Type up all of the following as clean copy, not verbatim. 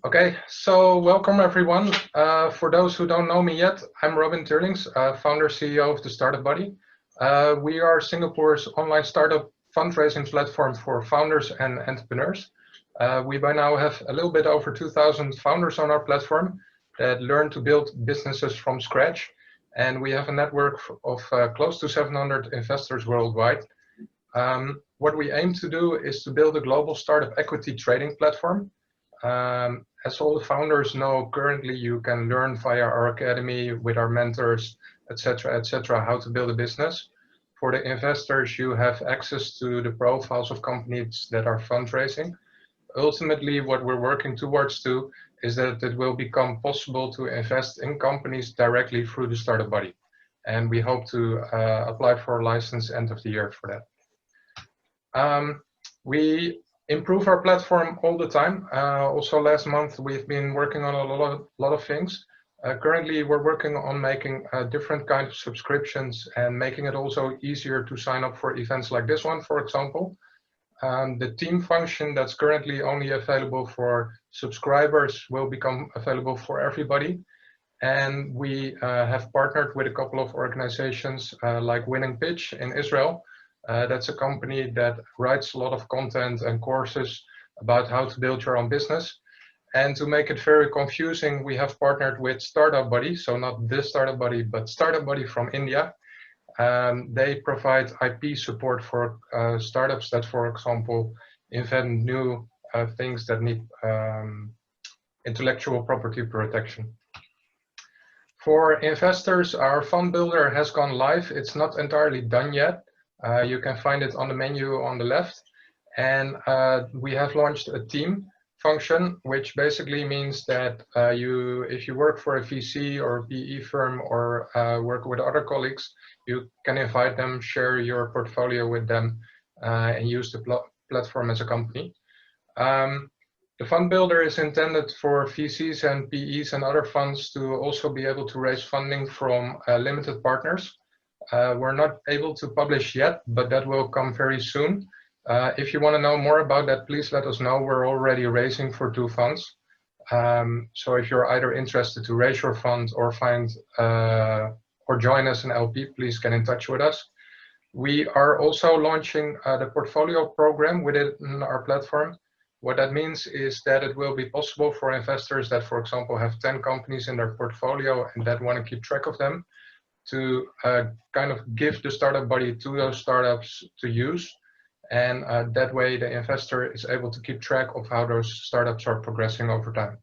Okay, so welcome everyone. For those who don't know me yet, I'm Robin Turlings, founder CEO of the Startup Buddy. We are Singapore's online startup fundraising platform for founders and entrepreneurs. We by now have a little bit over 2,000 founders on our platform that learn to build businesses from scratch. And we have a network of close to 700 investors worldwide. What we aim to do is to build a global startup equity trading platform. As all the founders know, currently you can learn via our academy with our mentors, etc., how to build a business. For the investors, you have access to the profiles of companies that are fundraising. Ultimately, what we're working towards is that it will become possible to invest in companies directly through the Startup Buddy. And we hope to apply for a license end of the year for that. We improve our platform all the time. Also last month, we've been working on a lot of things. Currently, we're working on making different kinds of subscriptions and making it also easier to sign up for events like this one, for example. The team function that's currently only available for subscribers will become available for everybody. And we have partnered with a couple of organizations like Winning Pitch in Israel. That's a company that writes a lot of content and courses about how to build your own business. And to make it very confusing, we have partnered with Startup Buddy. So not this Startup Buddy, but Startup Buddy from India. They provide IP support for startups that, for example, invent new things that need intellectual property protection. For investors, our fund builder has gone live. It's not entirely done yet. You can find it on the menu on the left. And we have launched a team function, which basically means that if you work for a VC or a PE firm or work with other colleagues, you can invite them, share your portfolio with them, and use the platform as a company. The fund builder is intended for VCs and PEs and other funds to also be able to raise funding from limited partners. We're not able to publish yet, but that will come very soon. If you want to know more about that, please let us know. We're already raising for 2 funds. So if you're either interested to raise your fund or or join us in LP, please get in touch with us. We are also launching the portfolio program within our platform. What that means is that it will be possible for investors that, for example, have 10 companies in their portfolio and that want to keep track of them, to kind of give the Startup Buddy to those startups to use. And that way the investor is able to keep track of how those startups are progressing over time.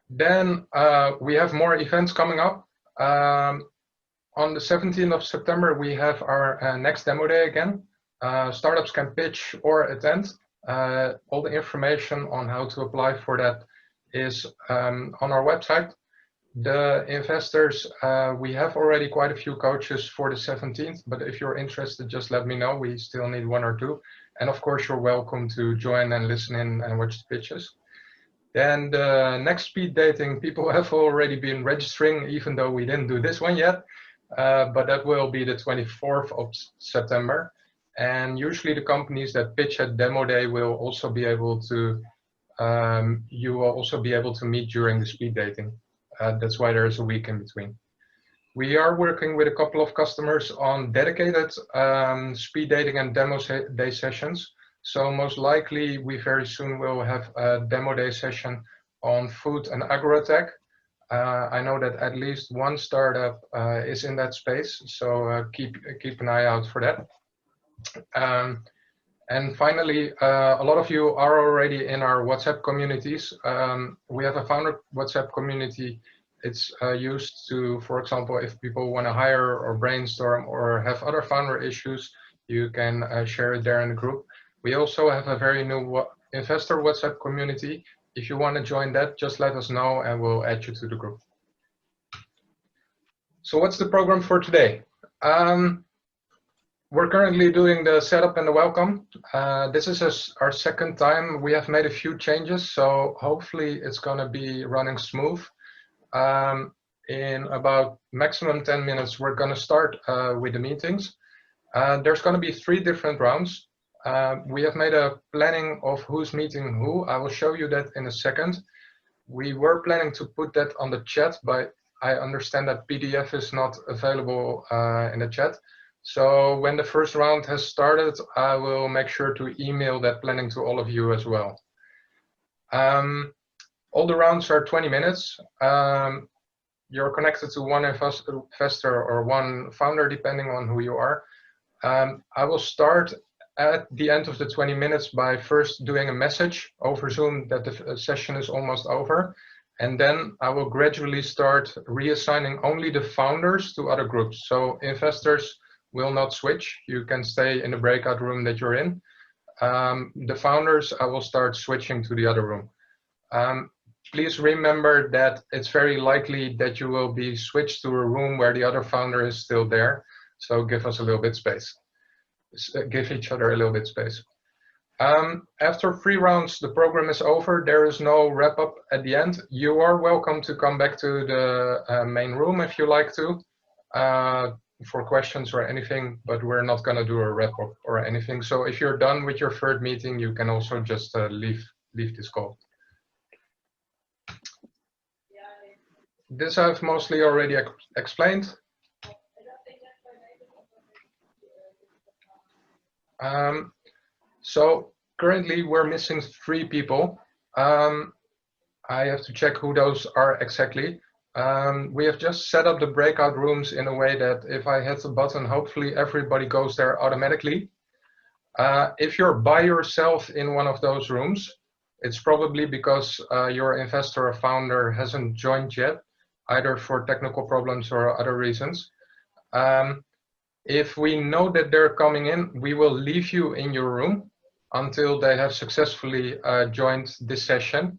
Then we have more events coming up. On the 17th of September, we have our next demo day again. Startups can pitch or attend. All the information on how to apply for that is on our website. The investors, we have already quite a few coaches for the 17th, but if you're interested, just let me know. We still need 1 or 2. And of course, you're welcome to join and listen in and watch the pitches. Then the next speed dating, people have already been registering, even though we didn't do this one yet. But that will be the 24th of September. And usually the companies that pitch at demo day will also be able to, you will also be able to meet during the speed dating. That's why there's a week in between. We are working with a couple of customers on dedicated speed dating and demo day sessions. So most likely we very soon will have a demo day session on food and agrotech. I know that at least 1 startup is in that space, so keep an eye out for that. And finally, a lot of you are already in our WhatsApp communities. We have a founder WhatsApp community. It's used to, for example, if people want to hire or brainstorm or have other founder issues, you can share it there in the group. We also have a very new investor WhatsApp community. If you want to join that, just let us know and we'll add you to the group. So what's the program for today? We're currently doing the setup and the welcome. This is our 2nd time. We have made a few changes, so hopefully it's going to be running smooth. In about maximum 10 minutes, we're going to start with the meetings. There's going to be 3 different rounds. We have made a planning of who's meeting who. I will show you that in a second. We were planning to put that on the chat, but I understand that PDF is not available in the chat. So when the first round has started, I will make sure to email that planning to all of you as well. All the rounds are 20 minutes. You're connected to one investor or one founder, depending on who you are. I will start at the end of the 20 minutes by first doing a message over Zoom that the session is almost over. And then I will gradually start reassigning only the founders to other groups. So investors will not switch. You can stay in the breakout room that you're in. The founders, I will start switching to the other room. Please remember that it's very likely that you will be switched to a room where the other founder is still there. So give us a little bit space. Give each other a little bit space. After 3 rounds, the program is over. There is no wrap up at the end. You are welcome to come back to the main room if you like to for questions or anything, but we're not going to do a wrap up or anything. So if you're done with your third meeting, you can also just leave this call. This I've mostly already explained. So currently we're missing 3 people. I have to check who those are exactly. We have just set up the breakout rooms in a way that if I hit the button, hopefully everybody goes there automatically. If you're by yourself in one of those rooms, it's probably because your investor or founder hasn't joined yet, either for technical problems or other reasons. If we know that they're coming in, we will leave you in your room until they have successfully joined this session.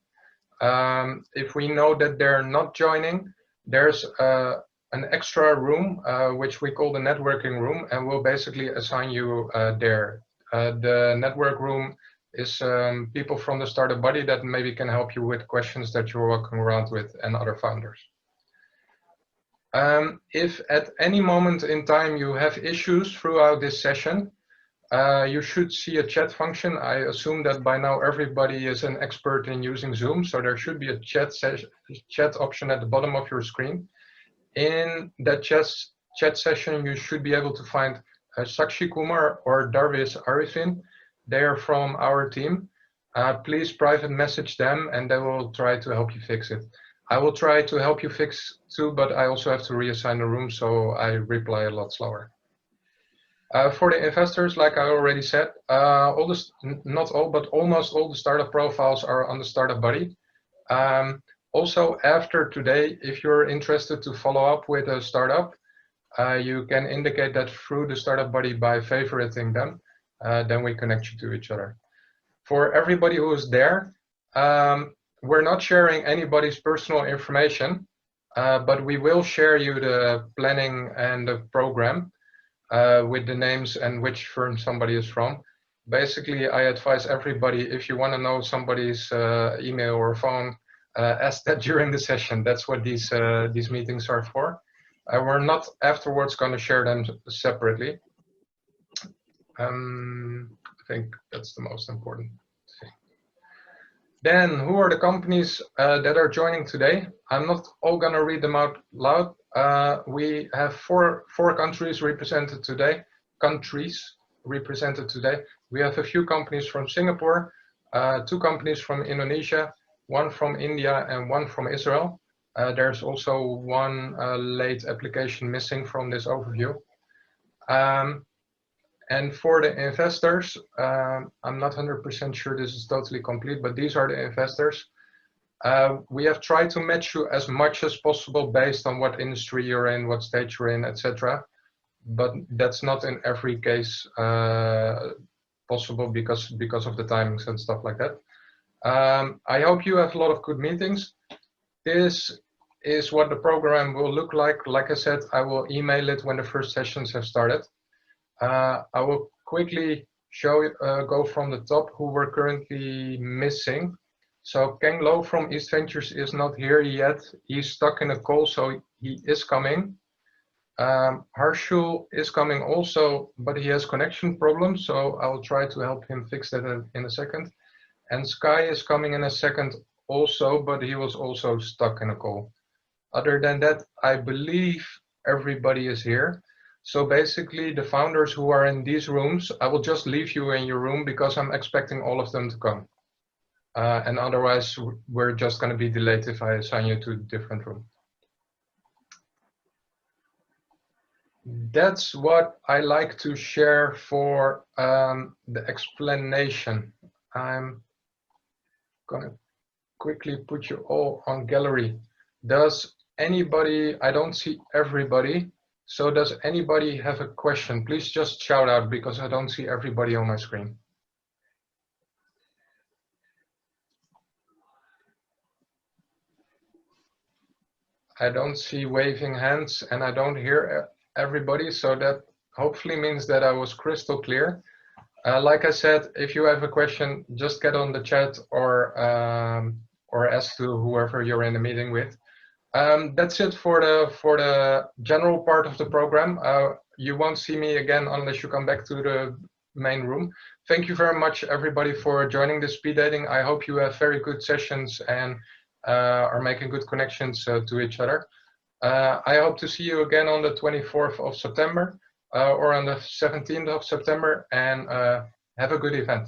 If we know that they're not joining, there's an extra room, which we call the networking room, and we'll basically assign you there. The network room is people from the startup body that maybe can help you with questions that you're walking around with and other founders. If at any moment in time you have issues throughout this session, you should see a chat function. I assume that by now everybody is an expert in using Zoom, so there should be a chat option at the bottom of your screen. In that chat session, you should be able to find Sakshi Kumar or Darvis Arifin. They are from our team. Please private message them and they will try to help you fix it. I will try to help you fix too, but I also have to reassign the room, so I reply a lot slower. For the investors, like I already said, not all, but almost all the startup profiles are on the startup buddy. Also, after today, if you're interested to follow up with a startup, you can indicate that through the startup buddy by favoriting them. Then we connect you to each other. For everybody who is there, we're not sharing anybody's personal information, but we will share you the planning and the program with the names and which firm somebody is from. Basically, I advise everybody, if you want to know somebody's email or phone, ask that during the session. That's what these meetings are for. We're not afterwards going to share them separately. I think that's the most important thing. Then, who are the companies that are joining today? I'm not all going to read them out loud. We have four countries represented today. We have a few companies from Singapore, 2 companies from Indonesia, 1 from India, and 1 from Israel. There's also 1 late application missing from this overview. And for the investors, I'm not 100% sure this is totally complete, but these are the investors. We have tried to match you as much as possible based on what industry you're in, what stage you're in, etc. But that's not in every case possible because of the timings and stuff like that. I hope you have a lot of good meetings. This is what the program will look like. Like I said, I will email it when the first sessions have started. I will quickly show go from the top who we're currently missing. So Keng Lo from East Ventures is not here yet. He's stuck in a call, so he is coming. Harshul is coming also, but he has connection problems, so I will try to help him fix that in a second. And Sky is coming in a second also, but he was also stuck in a call. Other than that, I believe everybody is here. So basically, the founders who are in these rooms, I will just leave you in your room because I'm expecting all of them to come. And otherwise, we're just going to be delayed if I assign you to a different room. That's what I like to share for the explanation. I'm going to quickly put you all on gallery. Does anybody, I don't see everybody, so does anybody have a question? Please just shout out because I don't see everybody on my screen. I don't see waving hands and I don't hear everybody, so that hopefully means that I was crystal clear. Like I said, if you have a question, just get on the chat or ask to whoever you're in the meeting with. That's it for the general part of the program. You won't see me again unless you come back to the main room. Thank you very much, everybody, for joining the speed dating. I hope you have very good sessions and are making good connections to each other. I hope to see you again on the 24th of September or on the 17th of September, and have a good event.